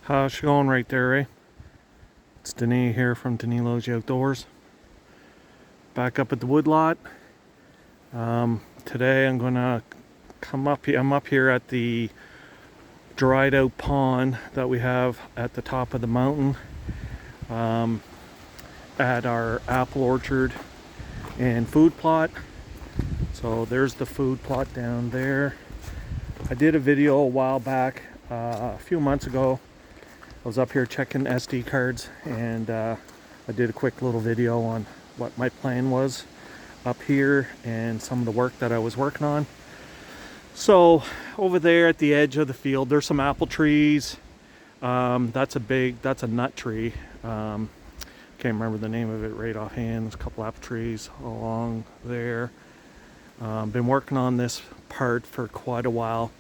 How's it going right there, eh? It's Denis here from Denis Logie Outdoors. Back up at the woodlot. Today I'm gonna come up here. I'm up here at the dried out pond that we have at the top of the mountain at our apple orchard and food plot. So there's the food plot down there. I did a video a while back, a few months ago. I was up here checking SD cards, and I did a quick little video on what my plan was up here and some of the work that I was working on. So over there at the edge of the field, there's some apple trees. That's a nut tree. Can't remember the name of it right offhand. There's a couple apple trees along there. Been working on this part for quite a while.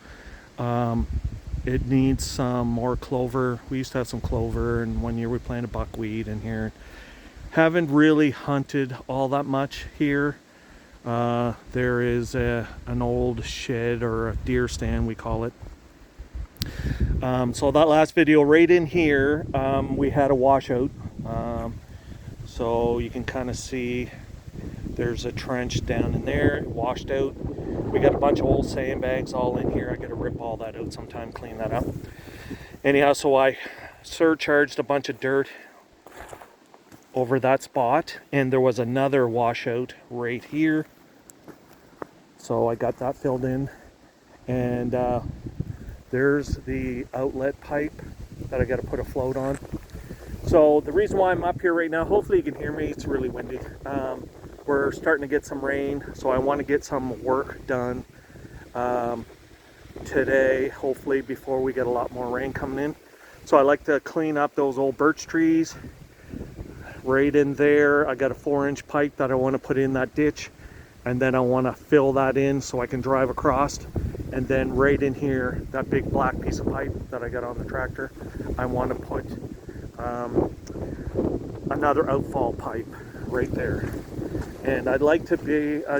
It needs some more clover. We used to have some clover, and one year we planted buckwheat in here. Haven't really hunted all that much here. There is an old shed, or a deer stand we call it. So that last video right in here, we had a washout. So you can kind of see there's a trench down in there. It washed out. We got a bunch of old sandbags all in here. I gotta rip all that out sometime, clean that up. Anyhow, so I surcharged a bunch of dirt over that spot, and there was another washout right here. So I got that filled in, and there's the outlet pipe that I gotta put a float on. So the reason why I'm up here right now, hopefully you can hear me, it's really windy. We're starting to get some rain, so I want to get some work done today, hopefully, before we get a lot more rain coming in. So I like to clean up those old birch trees. Right in there, I got a 4-inch pipe that I want to put in that ditch, and then I want to fill that in so I can drive across. And then right in here, that big black piece of pipe that I got on the tractor, I want to put another outfall pipe right there. And I'd like to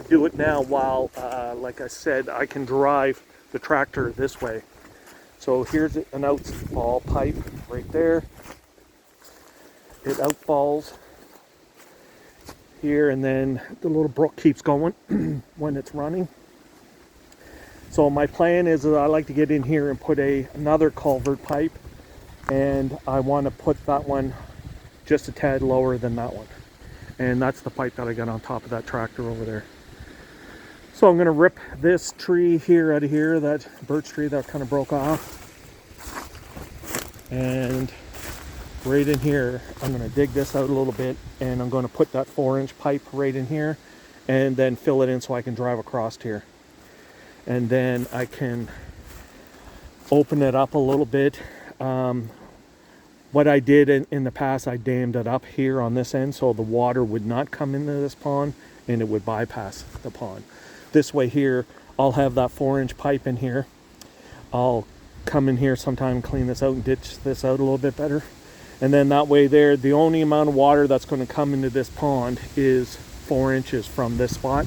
do it now while, like I said, I can drive the tractor this way. So here's an outfall pipe right there. It outfalls here, and then the little brook keeps going when it's running. So my plan is that I like to get in here and put another culvert pipe, and I want to put that one just a tad lower than that one. And that's the pipe that I got on top of that tractor over there. So I'm going to rip this tree here out of here, that birch tree that kind of broke off. And right in here, I'm going to dig this out a little bit, and I'm going to put that 4-inch pipe right in here, and then fill it in so I can drive across here. And then I can open it up a little bit. What I did in the past, I dammed it up here on this end so the water would not come into this pond, and it would bypass the pond. This way here, I'll have that 4-inch pipe in here. I'll come in here sometime, clean this out and ditch this out a little bit better. And then that way there, the only amount of water that's going to come into this pond is 4 inches from this spot,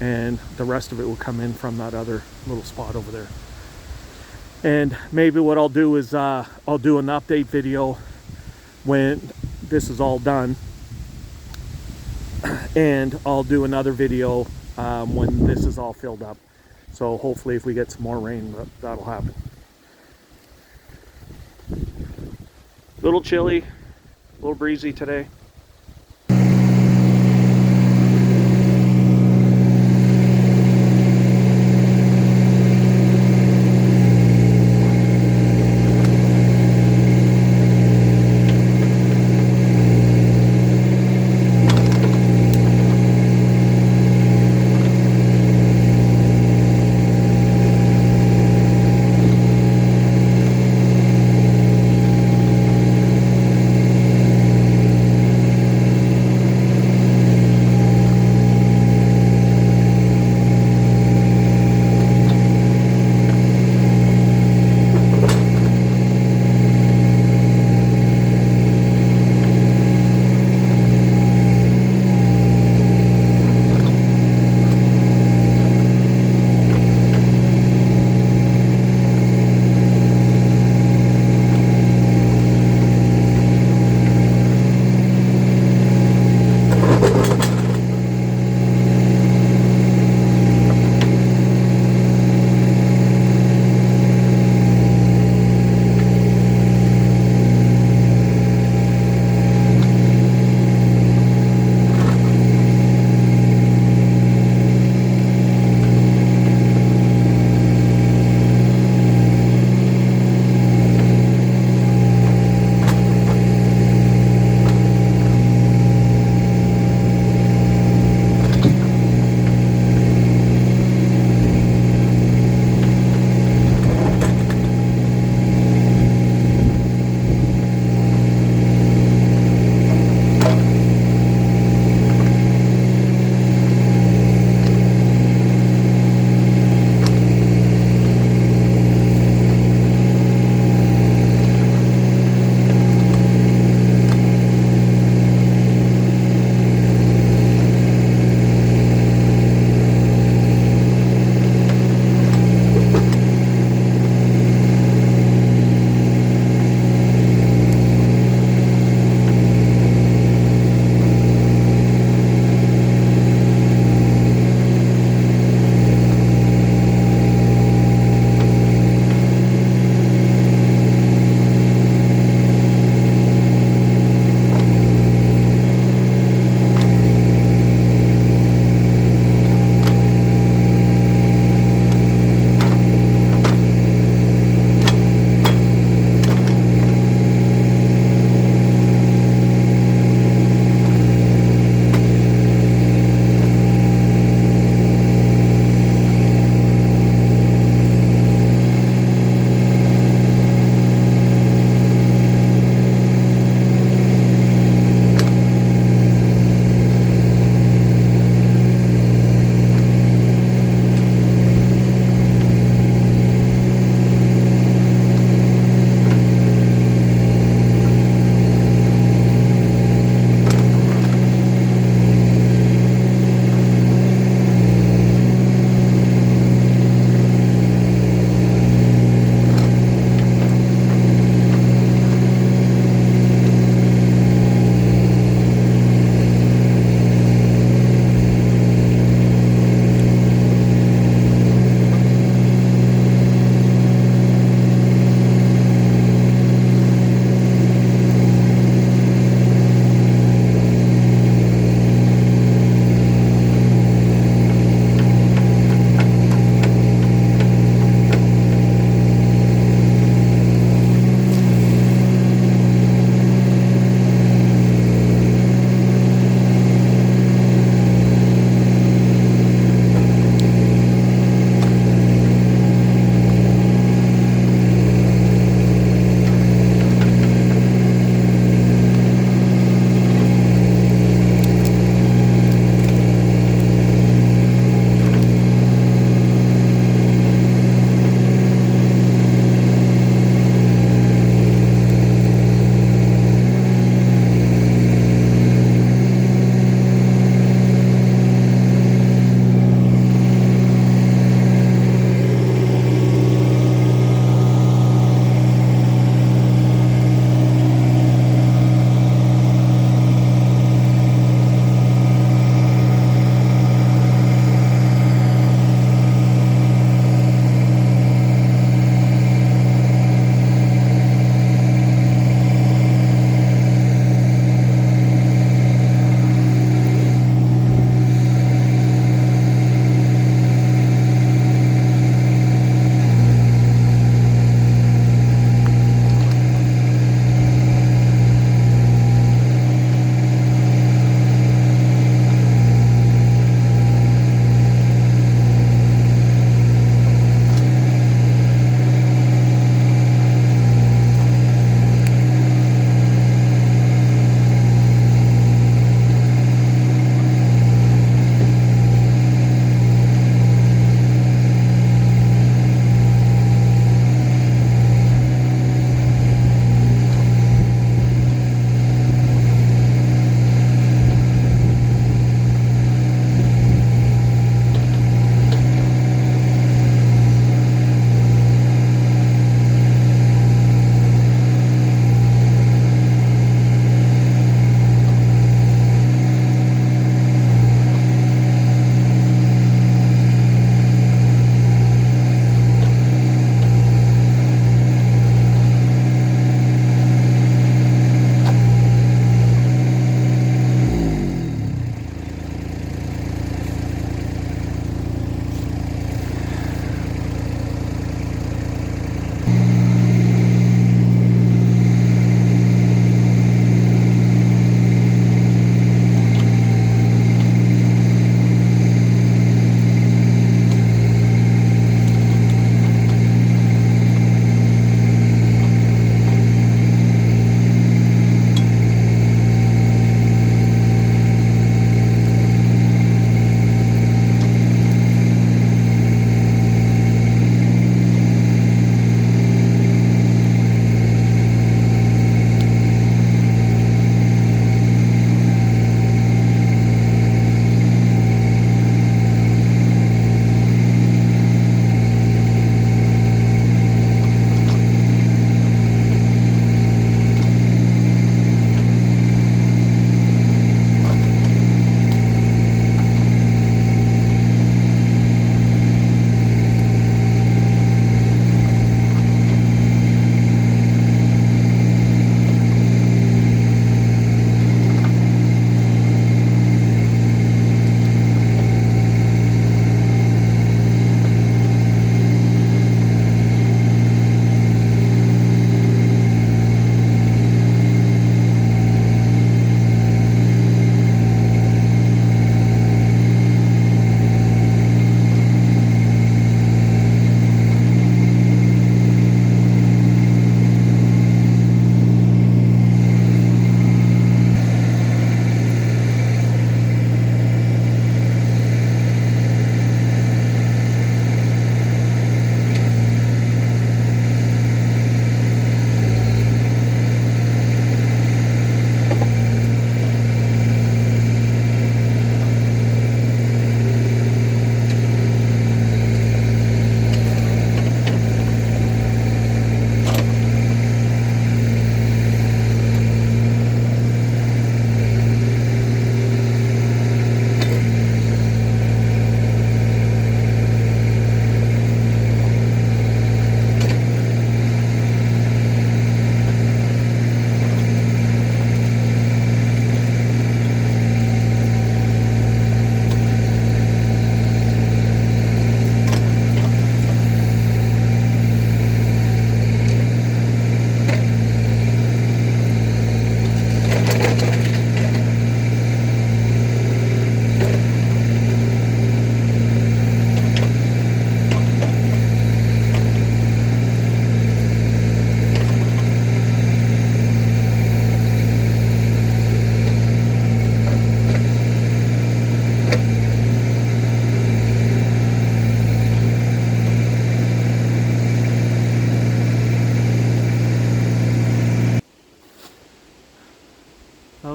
and the rest of it will come in from that other little spot over there. And maybe what I'll do is I'll do an update video when this is all done, and I'll do another video when this is all filled up. So hopefully if we get some more rain, that'll happen. A little chilly, a little breezy today.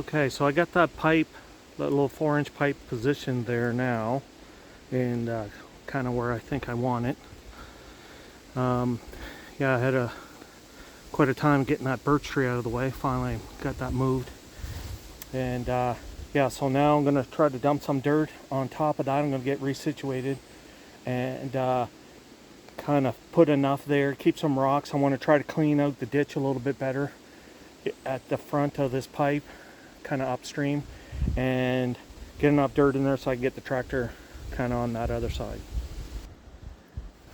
Okay, so I got that pipe, that little 4-inch pipe positioned there now, and kind of where I think I want it. Yeah, I had quite a time getting that birch tree out of the way. Finally got that moved. And yeah, so now I'm gonna try to dump some dirt on top of that. I'm gonna get resituated and kind of put enough there, keep some rocks. I want to try to clean out the ditch a little bit better at the front of this pipe, kind of upstream, and get enough dirt in there so I can get the tractor kind of on that other side.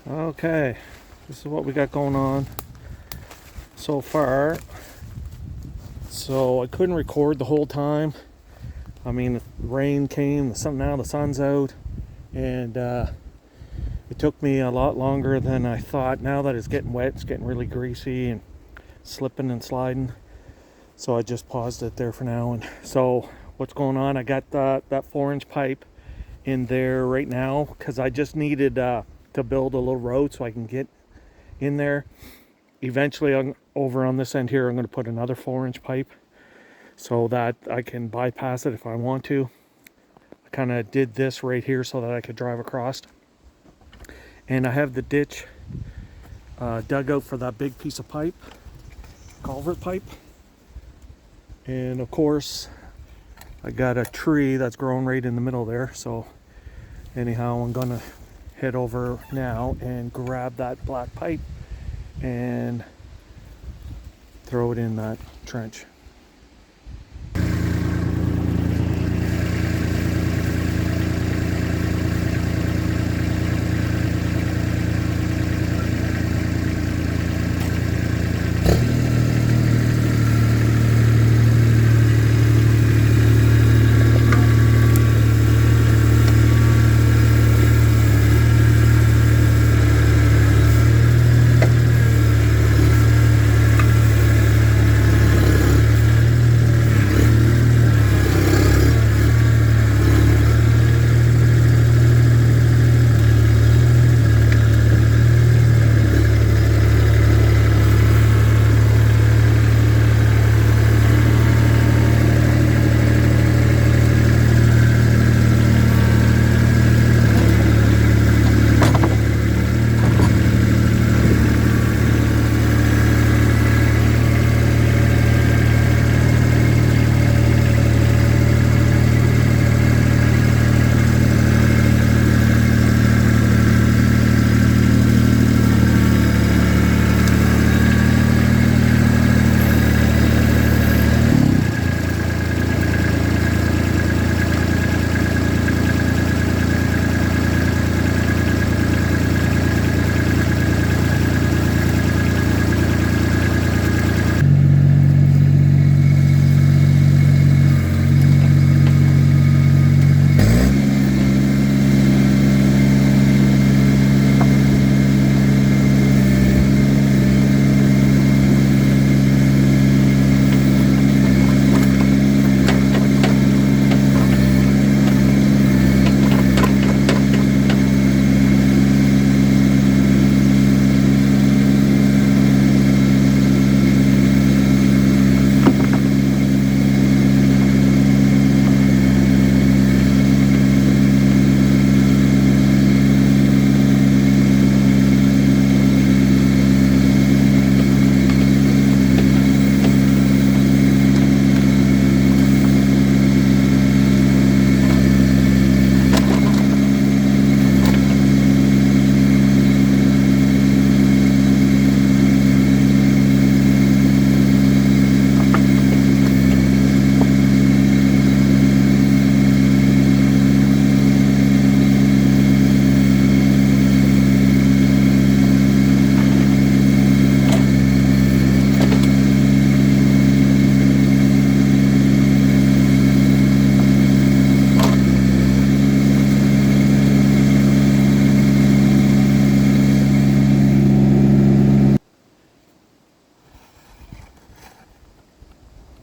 Okay, this is what we got going on so far. So I couldn't record the whole time. I mean, the rain came, now the sun's out, and it took me a lot longer than I thought. Now that it's getting wet, it's getting really greasy and slipping and sliding. So I just paused it there for now. And so what's going on, I got that 4-inch pipe in there right now because I just needed to build a little road so I can get in there. Eventually, over on this end here, I'm going to put another 4-inch pipe so that I can bypass it if I want to. I kind of did this right here so that I could drive across. And I have the ditch dug out for that big piece of pipe, culvert pipe. And of course, I got a tree that's growing right in the middle there. So anyhow, I'm gonna head over now and grab that black pipe and throw it in that trench.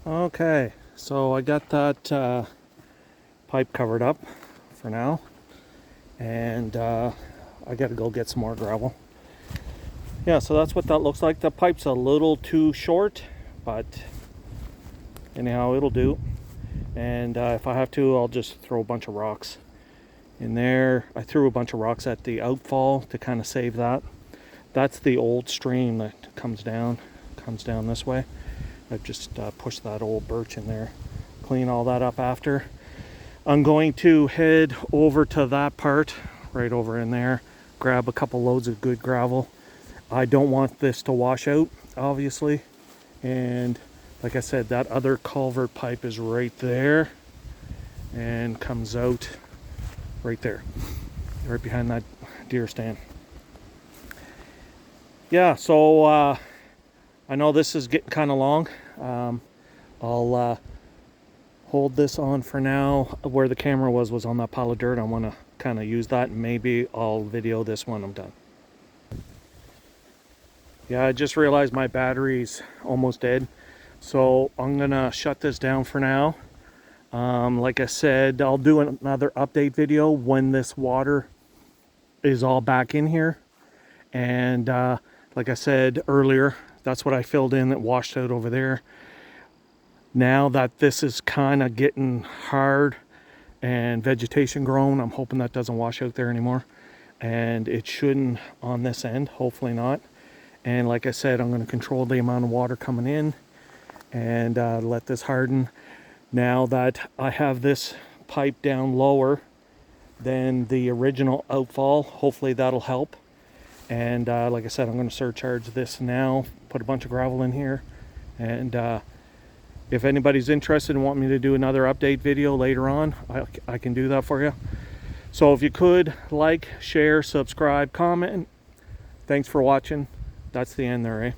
Okay, so I got that pipe covered up for now, and I gotta go get some more gravel. Yeah, so that's what that looks like. The pipe's a little too short, but anyhow, it'll do. And if I have to, I'll just throw a bunch of rocks in there. I threw a bunch of rocks at the outfall to kind of save that. That's the old stream that comes down this way. I've just pushed that old birch in there, clean all that up after. I'm going to head over to that part right over in there, grab a couple loads of good gravel. I don't want this to wash out, obviously, and like I said, that other culvert pipe is right there and comes out right there, right behind that deer stand. Yeah, so I know this is getting kind of long. I'll hold this on for now. Where the camera was on that pile of dirt. I want to kind of use that, and maybe I'll video this when I'm done. Yeah, I just realized my battery's almost dead, so I'm gonna shut this down for now. Like I said, I'll do another update video when this water is all back in here. And like I said earlier, that's what I filled in that washed out over there. Now that this is kind of getting hard and vegetation grown, I'm hoping that doesn't wash out there anymore. And it shouldn't on this end, hopefully not. And like I said, I'm going to control the amount of water coming in and let this harden. Now that I have this pipe down lower than the original outfall, hopefully that'll help. And like I said, I'm going to surcharge this now, put a bunch of gravel in here. And if anybody's interested and want me to do another update video later on, I can do that for you. So if you could, like, share, subscribe, comment. Thanks for watching. That's the end there, eh?